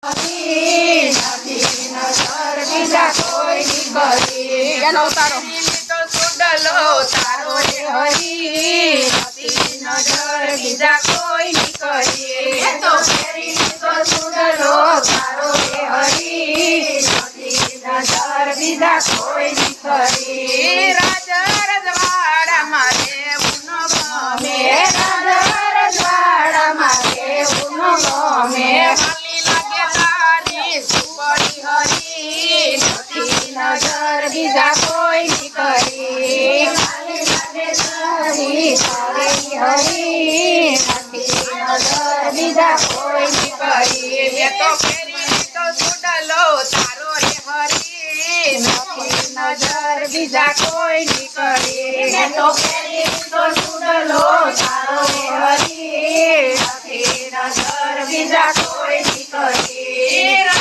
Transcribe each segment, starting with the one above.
નજર બીજા કોઈની કરી એનો ઉતારો તો સુડલો તારો રે હરી નજર બીજા કોઈની કરી તો ફેરી તો સુડલો તારો રે હરી નજર બીજા કોઈની કરી રાજ રજવાડામાં રહેવું ન ગમે રાજ રજવાડામાં રહેવું ન ગમે નજર બીજા કોઈની કરી હરી નજર બીજા કોઈની કરી મેં તો ફેરી તો સુડલો તારો રે હરી નજર બીજા કોઈની કરી મેં તો ફેરી તો સુડલો તારો રે હરી નજર બીજા કોઈની કરી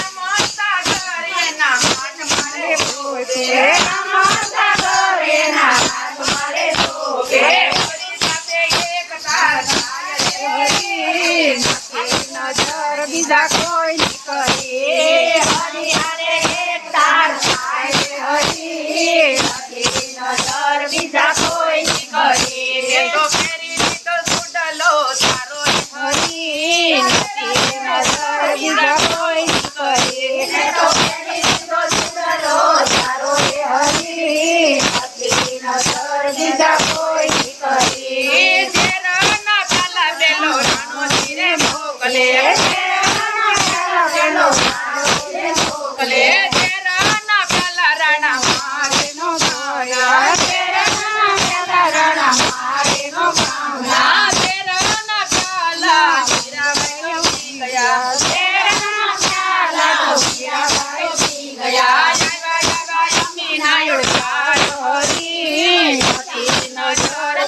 નજર બીજા કોઈની કરી હરી હારે એક તાર થાય હરી નજર બીજા કોઈની કરી તો ફેરી તો સુડલો તારો હરી નજર બીજા કોઈની કરી તો ફેરી તો સુડલો તારો હરી નજર બીજા કોઈની કરી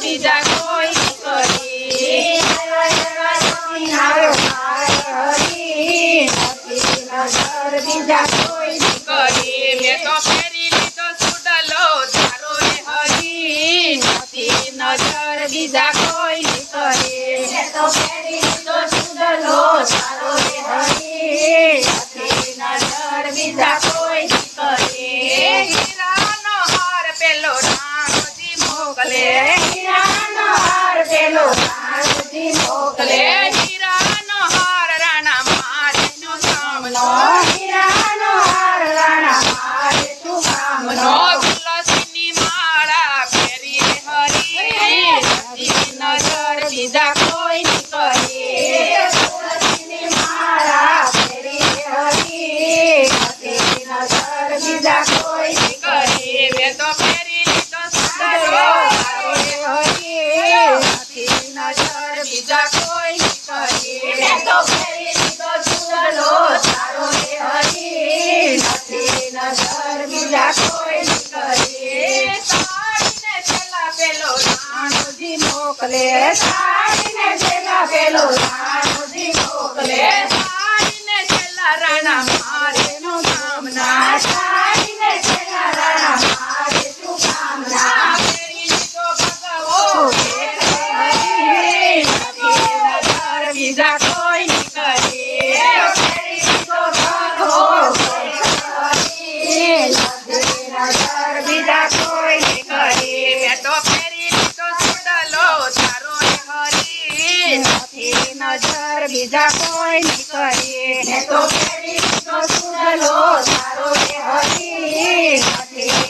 બીજા કોઈ કરી નજર બીજા કોઈ કરી મેં તો ફેરી લીધો સુડલો તારો રે હરી નજર બીજા કોઈ કરી મેં તો ફેરી લીધો સુડલો તારો રે હરી નજર બીજા કોઈ કરી હીરાનો હાર પેલો રાણોજી મોકલે હીરાનો હાર પેલો રાણોજી મોકલે હીરાનો હાર રાણા મારીનો સામનો હીરાનો હાર રાણા મારે શું કામનો તુલસીની માળા ફેરી હરી નજર બીજા કોઈની કરી તુલસીની માળા ફેરી હરી નજર બીજા કોઈની કરી મેં તો ફેરી તો સુડલો તારો રે હરી નજર બીજા કોઈની કરી મેં તો ફેરી તો સુડલો તારો રે હરી નજર બીજા કોઈની કરી સાડીને છેલ્લા પેલો રાણોજી મોકલે સાડીને છેલ્લા પેલો રાણોજી મોકલે સાડીને છેલ્લા રાણા મારે નો કામના સાડીને છેલ્લા રાણા મારે શું કામના ફેરી તો ભગવો નજર બીજા કોઈની કરી ફેરી તો ભગવો નજર બીજા કોઈની કરી મેં તો ફેરી તો સુડલો તારો રે હરી નજર બીજા કોઈની કરી મેં તો ફેરી તો સુડલો તારો રે હરી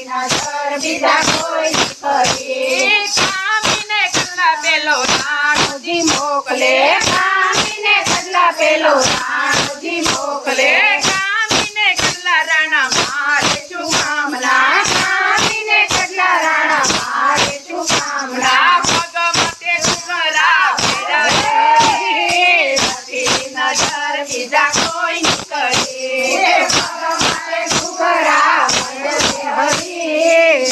નજર બીજા કોઈની કરી કામીને કલ્લા પેલો રાણોજી મોકલે કામીને કલ્લા પેલો રાણોજી મોકલે કામીને કલ્લા રાણા મારે શું કામના કામીને કલ્લા રાણા મારે શું કામના પગ માટે ઘુઘરા નજર બીજા કોઈની કરી પગ માટે ઘુઘરા હરી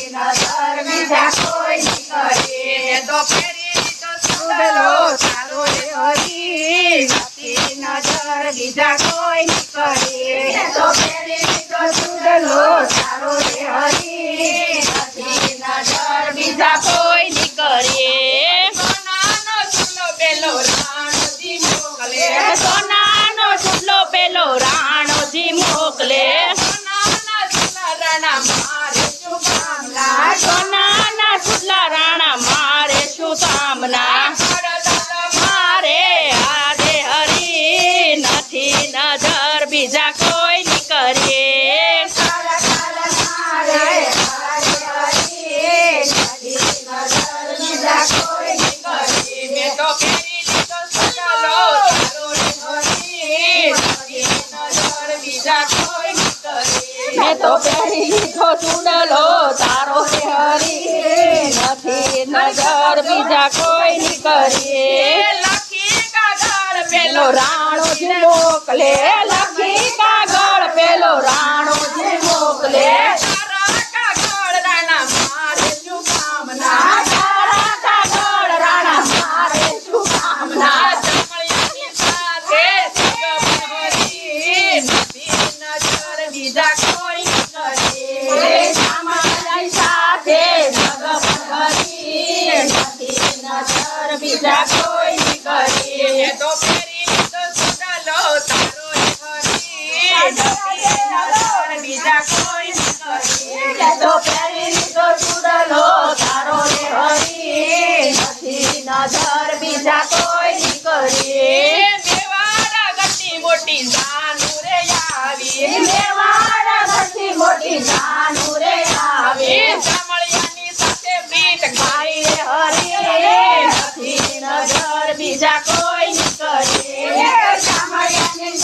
નજર બીજા કોઈની કરી તો ફેરી તો સુડલો તારો રે હરી નજર બીજા કોઈની કરી તો ફેરી તો સુડલો તારો રે હરી નજર બીજા કોઈની કરી સોનાનો ચૂલો પેલો રાણોજી મોકલે સોનાનો ચૂલો પેલો તો પહેરી લીધો ચૂડલો તારો રે હરી નથી નજર બીજા કોઈની કરી લખી કાગળ પેલો રાણો જ મોકલે લખી કાગળ પેલો રાણો જ મોકલે તારા કાગળ રાણા મારે શું કામના તારા કાગળ રાણા મારે શું કામના જમણિયાની સાથે સગવડ નથી નજર બીજા કોઈ કરે સામાઈ સાથે ભગવાન નથી નજર બીજા કોઈ કરી એ તો